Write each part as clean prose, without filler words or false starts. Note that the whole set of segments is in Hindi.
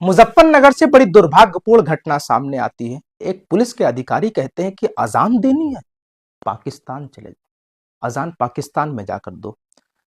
मुजफ्फरनगर से बड़ी दुर्भाग्यपूर्ण घटना सामने आती है। एक पुलिस के अधिकारी कहते हैं कि अजान देनी है, पाकिस्तान चले जाओ, अजान पाकिस्तान में जाकर दो।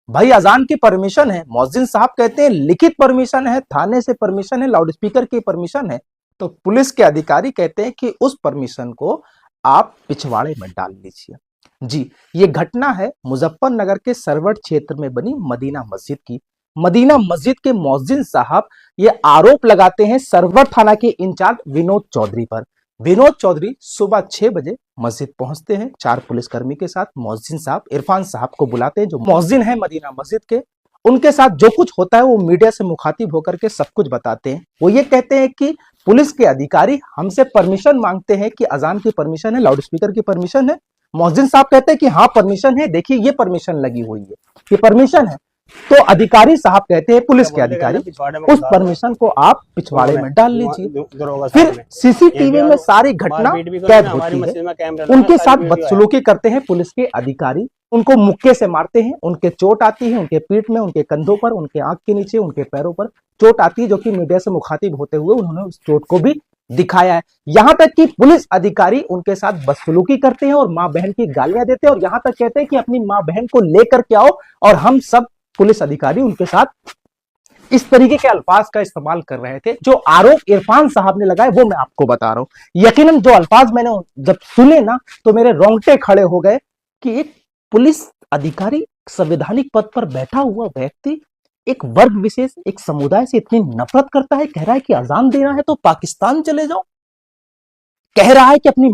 भाई अजान की परमिशन है, मौजिन साहब कहते हैं लिखित परमिशन है, थाने से परमिशन है, लाउडस्पीकर की परमिशन है। तो पुलिस के अधिकारी कहते हैं कि उस परमिशन को आप पिछवाड़े में डाल लीजिए। जी, ये घटना है मुजफ्फरनगर के सरवट क्षेत्र में बनी मदीना मस्जिद की। मदीना मस्जिद के मौजिन साहब ये आरोप लगाते हैं सरवट थाना के इंचार्ज विनोद चौधरी पर। विनोद चौधरी सुबह 6 बजे मस्जिद पहुंचते हैं 4 पुलिसकर्मी के साथ। मौजिन साहब इरफान साहब को बुलाते हैं, जो मौजिन है मदीना मस्जिद के। उनके साथ जो कुछ होता है वो मीडिया से मुखातिब होकर के सब कुछ बताते हैं। वो ये कहते हैं कि पुलिस के अधिकारी हमसे परमिशन मांगते हैं कि अजान की परमिशन है, लाउडस्पीकर की परमिशन है। मौजिन साहब कहते हैं कि हाँ परमिशन है, देखिए ये परमिशन लगी हुई है, ये परमिशन है। तो अधिकारी साहब कहते हैं, पुलिस के अधिकारी, उस परमिशन को आप पिछवाड़े में डाल लीजिए। फिर सीसीटीवी में सारी घटना कैद होती है। उनके साथ बदसलूकी करते हैं पुलिस के अधिकारी, उनको मुक्के से मारते हैं, उनके चोट आती है, उनके पीठ में, उनके कंधों पर, उनके आंख के नीचे, उनके पैरों पर चोट आती है, जो कि मीडिया से मुखातिब होते हुए उन्होंने उस चोट को भी दिखाया है। यहां तक कि पुलिस अधिकारी उनके साथ बदसलूकी करते हैं और मां बहन की गालियां देते हैं, और यहां तक कहते हैं कि अपनी मां बहन को लेकर के आओ। और हम सब पुलिस अधिकारी उनके साथ इस तरीके के अल्फाज का इस्तेमाल कर रहे थे। जो आरोप इरफान साहब ने लगाए वो मैं आपको बता रहा हूं। यकीनन जो अल्फाज मैंने जब सुने ना तो मेरे रोंगटे खड़े हो गए कि एक पुलिस अधिकारी, संवैधानिक पद पर बैठा हुआ व्यक्ति, एक वर्ग विशेष, एक समुदाय से इतनी नफरत करता है, कह रहा है कि अजान देना है तो पाकिस्तान चले जाओ, कह रहा है कि अपनी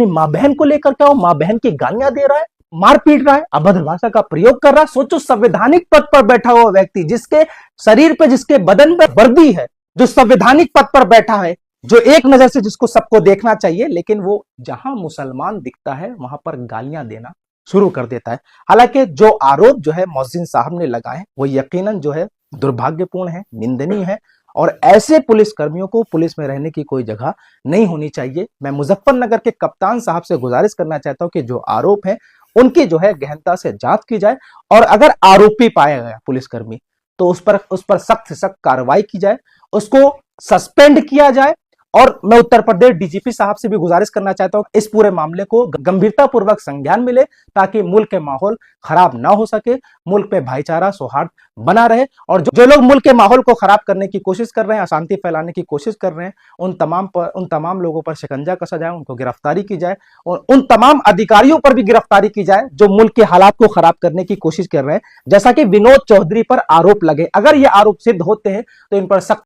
मां बहन को लेकर के आओ, मां बहन की गालियां दे रहा है, मार पीट रहा है, अभद्र भाषा का प्रयोग कर रहा है। सोचो, संवैधानिक पद पर बैठा हुआ व्यक्ति, जिसके शरीर पे, जिसके बदन पे वर्दी है, जो संवैधानिक पद पर बैठा है, जो एक नजर से जिसको सबको देखना चाहिए, लेकिन वो जहां मुसलमान दिखता है वहां पर गालियां देना शुरू कर देता है। हालांकि जो आरोप जो है मौजिन साहब ने लगाए वो यकीनन जो है दुर्भाग्यपूर्ण है, निंदनीय है, और ऐसे पुलिस कर्मियों को पुलिस में रहने की कोई जगह नहीं होनी चाहिए। मैं मुजफ्फरनगर के कप्तान साहब से गुजारिश करना चाहता हूं कि जो आरोप है उनकी जो है गहनता से जांच की जाए, और अगर आरोपी पाया गया पुलिसकर्मी तो उस पर सख्त से सख्त कार्रवाई की जाए, उसको सस्पेंड किया जाए। और मैं उत्तर प्रदेश डीजीपी साहब से भी गुजारिश करना चाहता हूं इस पूरे मामले को गंभीरता पूर्वक संज्ञान मिले, ताकि मुल्क के माहौल खराब ना हो सके, मुल्क पे भाईचारा सौहार्द बना रहे। और जो लोग मुल्क के माहौल को खराब करने की कोशिश कर रहे हैं, अशांति फैलाने की कोशिश कर रहे हैं, उन तमाम लोगों पर शिकंजा कसा जाए, उनको गिरफ्तारी की जाए, और उन तमाम अधिकारियों पर भी गिरफ्तारी की जाए जो मुल्क के हालात को खराब करने की कोशिश कर रहे हैं, जैसा कि विनोद चौधरी पर आरोप लगे। अगर ये आरोप सिद्ध होते हैं तो इन पर सख्त